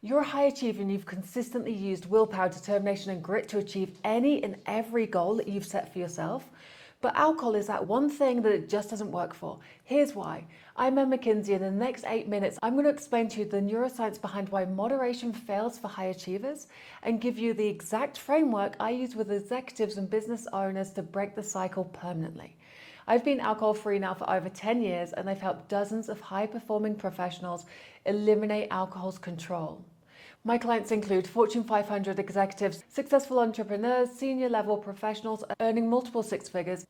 You're a high achiever and you've consistently used willpower, determination and grit to achieve any and every goal that you've set for yourself. But alcohol is that one thing that it just doesn't work for. Here's why. I'm Emma Kinsey, and in the next 8 minutes, I'm going to explain to you the neuroscience behind why moderation fails for high achievers and give you the exact framework I use with executives and business owners to break the cycle permanently. I've been alcohol-free now for over 10 years, and I've helped dozens of high-performing professionals eliminate alcohol's control. My clients include Fortune 500 executives, successful entrepreneurs, senior-level professionals earning multiple six figures.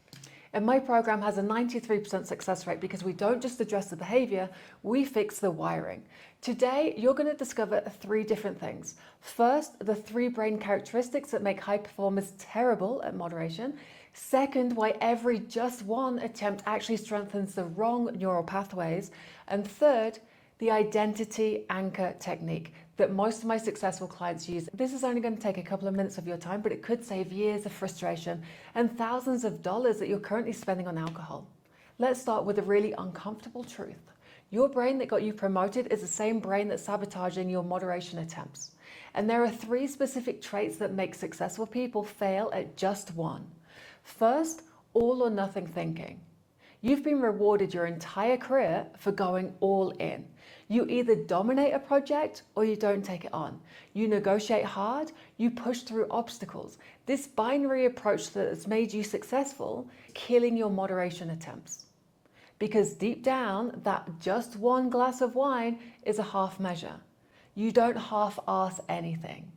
And my program has a 93% success rate because we don't just address the behavior, we fix the wiring. Today, you're going to discover 3 different things. First, the 3 brain characteristics that make high performers terrible at moderation. Second, why every just one attempt actually strengthens the wrong neural pathways. And third, the identity anchor technique that most of my successful clients use. This is only going to take a couple of minutes of your time, but it could save years of frustration and thousands of dollars that you're currently spending on alcohol. Let's start with a really uncomfortable truth. Your brain that got you promoted is the same brain that's sabotaging your moderation attempts. And there are 3 specific traits that make successful people fail at just one. First, all or nothing thinking. You've been rewarded your entire career for going all in. You either dominate a project or you don't take it on. You negotiate hard, you push through obstacles. This binary approach that has made you successful, killing your moderation attempts. Because deep down, that just one glass of wine is a half measure. You don't half-ass anything.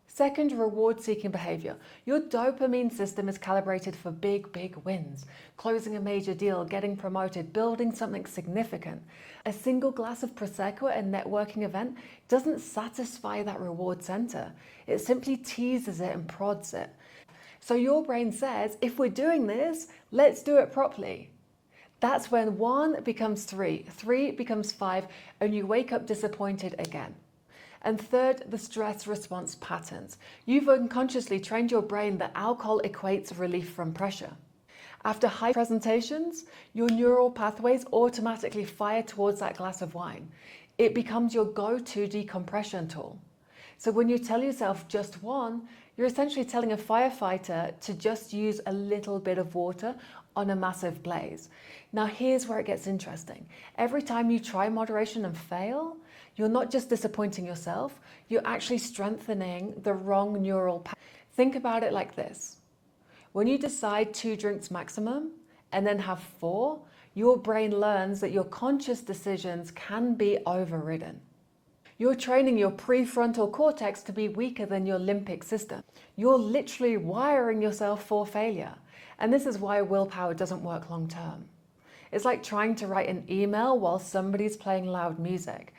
Second, reward-seeking behavior. Your dopamine system is calibrated for big, big wins. Closing a major deal, getting promoted, building something significant. A single glass of Prosecco at a networking event doesn't satisfy that reward center. It simply teases it and prods it. So your brain says, if we're doing this, let's do it properly. That's when 1 becomes 3, 3 becomes 5, and you wake up disappointed again. And third, the stress response patterns. You've unconsciously trained your brain that alcohol equates relief from pressure. After high presentations, your neural pathways automatically fire towards that glass of wine. It becomes your go-to decompression tool. So when you tell yourself just one, you're essentially telling a firefighter to just use a little bit of water on a massive blaze. Now here's where it gets interesting. Every time you try moderation and fail, you're not just disappointing yourself, you're actually strengthening the wrong neural path. Think about it like this. When you decide 2 drinks maximum and then have 4, your brain learns that your conscious decisions can be overridden. You're training your prefrontal cortex to be weaker than your limbic system. You're literally wiring yourself for failure. And this is why willpower doesn't work long term. It's like trying to write an email while somebody's playing loud music.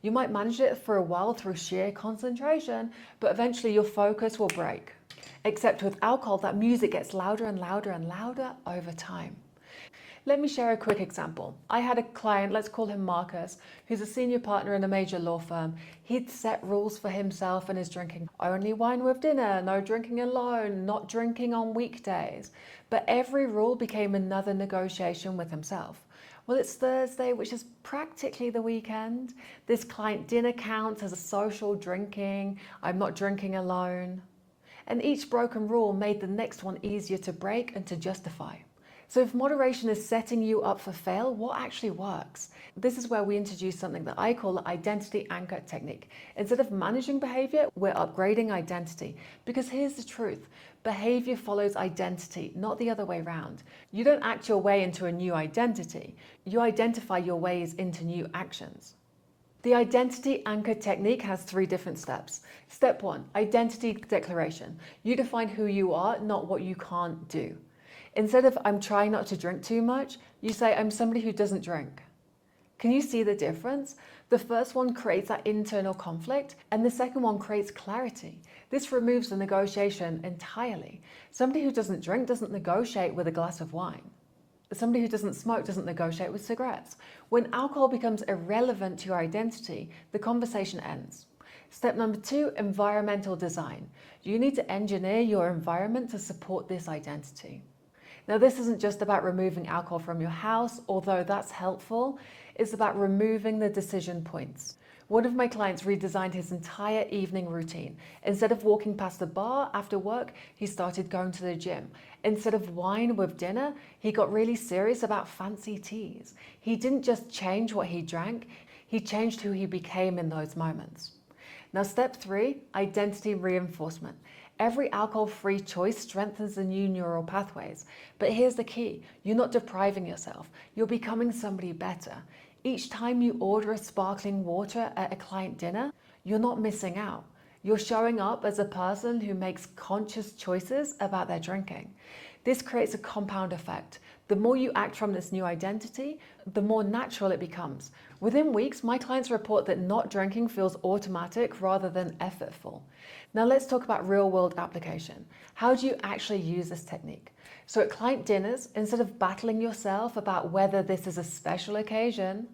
You might manage it for a while through sheer concentration, but eventually your focus will break. Except with alcohol, that music gets louder and louder and louder over time. Let me share a quick example. I had a client, let's call him Marcus, who's a senior partner in a major law firm. He'd set rules for himself and his drinking. Only wine with dinner, no drinking alone, not drinking on weekdays. But every rule became another negotiation with himself. Well, it's Thursday, which is practically the weekend. This client dinner counts as a social drinking. I'm not drinking alone. And each broken rule made the next one easier to break and to justify. So if moderation is setting you up for fail, what actually works? This is where we introduce something that I call the identity anchor technique. Instead of managing behavior, we're upgrading identity. Because here's the truth, behavior follows identity, not the other way around. You don't act your way into a new identity. You identify your ways into new actions. The identity anchor technique has 3 different steps. Step 1, identity declaration. You define who you are, not what you can't do. Instead of I'm trying not to drink too much, you say I'm somebody who doesn't drink. Can you see the difference? The first one creates that internal conflict and the second one creates clarity. This removes the negotiation entirely. Somebody who doesn't drink doesn't negotiate with a glass of wine. Somebody who doesn't smoke doesn't negotiate with cigarettes. When alcohol becomes irrelevant to your identity, the conversation ends. Step number 2, environmental design. You need to engineer your environment to support this identity. Now, this isn't just about removing alcohol from your house, although that's helpful. It's about removing the decision points. One of my clients redesigned his entire evening routine. Instead of walking past the bar after work, he started going to the gym. Instead of wine with dinner, he got really serious about fancy teas. He didn't just change what he drank, he changed who he became in those moments. Now, step 3, identity reinforcement. Every alcohol-free choice strengthens the new neural pathways. But here's the key, you're not depriving yourself, you're becoming somebody better. Each time you order a sparkling water at a client dinner, you're not missing out. You're showing up as a person who makes conscious choices about their drinking. This creates a compound effect. The more you act from this new identity, the more natural it becomes. Within weeks, my clients report that not drinking feels automatic rather than effortful. Now let's talk about real-world application. How do you actually use this technique? So at client dinners, instead of battling yourself about whether this is a special occasion,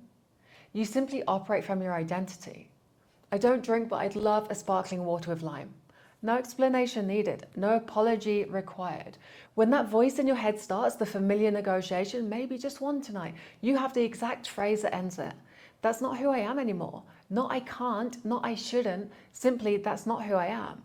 you simply operate from your identity. I don't drink, but I'd love a sparkling water with lime. No explanation needed, no apology required. When that voice in your head starts the familiar negotiation, maybe just one tonight, you have the exact phrase that ends it. That's not who I am anymore. Not I can't, not I shouldn't, simply that's not who I am.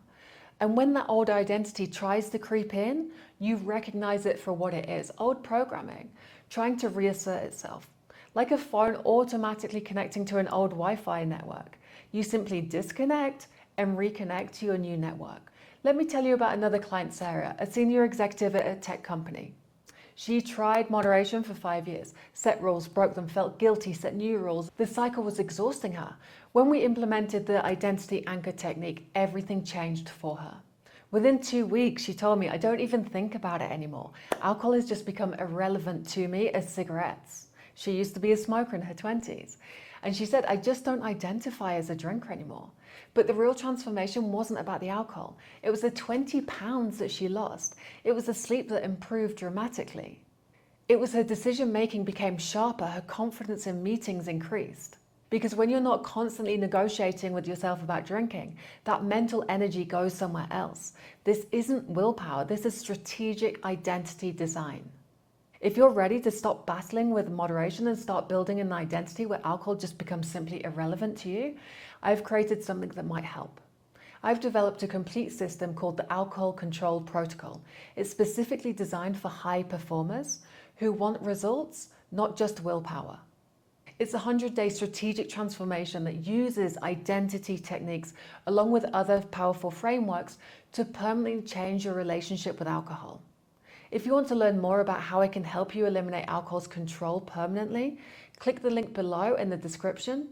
And when that old identity tries to creep in, you recognize it for what it is, old programming, trying to reassert itself. Like a phone automatically connecting to an old Wi-Fi network. You simply disconnect and reconnect to your new network. Let me tell you about another client, Sarah, a senior executive at a tech company. She tried moderation for 5 years, set rules, broke them, felt guilty, set new rules. The cycle was exhausting her. When we implemented the identity anchor technique, everything changed for her. Within 2 weeks, she told me, I don't even think about it anymore. Alcohol has just become irrelevant to me as cigarettes. She used to be a smoker in her 20s. And she said, I just don't identify as a drinker anymore. But the real transformation wasn't about the alcohol. It was the 20 pounds that she lost. It was the sleep that improved dramatically. It was her decision-making became sharper, her confidence in meetings increased. Because when you're not constantly negotiating with yourself about drinking, that mental energy goes somewhere else. This isn't willpower, this is strategic identity design. If you're ready to stop battling with moderation and start building an identity where alcohol just becomes simply irrelevant to you, I've created something that might help. I've developed a complete system called the Alcohol Control Protocol. It's specifically designed for high performers who want results, not just willpower. It's a 100-day strategic transformation that uses identity techniques along with other powerful frameworks to permanently change your relationship with alcohol. If you want to learn more about how I can help you eliminate alcohol's control permanently, click the link below in the description.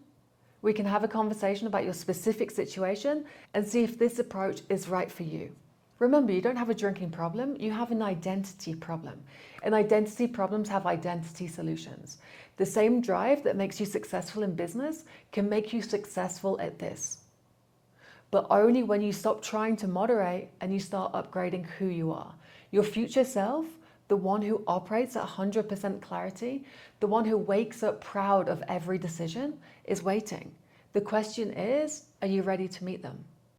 We can have a conversation about your specific situation and see if this approach is right for you. Remember, you don't have a drinking problem, you have an identity problem. And identity problems have identity solutions. The same drive that makes you successful in business can make you successful at this. But only when you stop trying to moderate and you start upgrading who you are. Your future self, the one who operates at 100% clarity, the one who wakes up proud of every decision, is waiting. The question is, are you ready to meet them?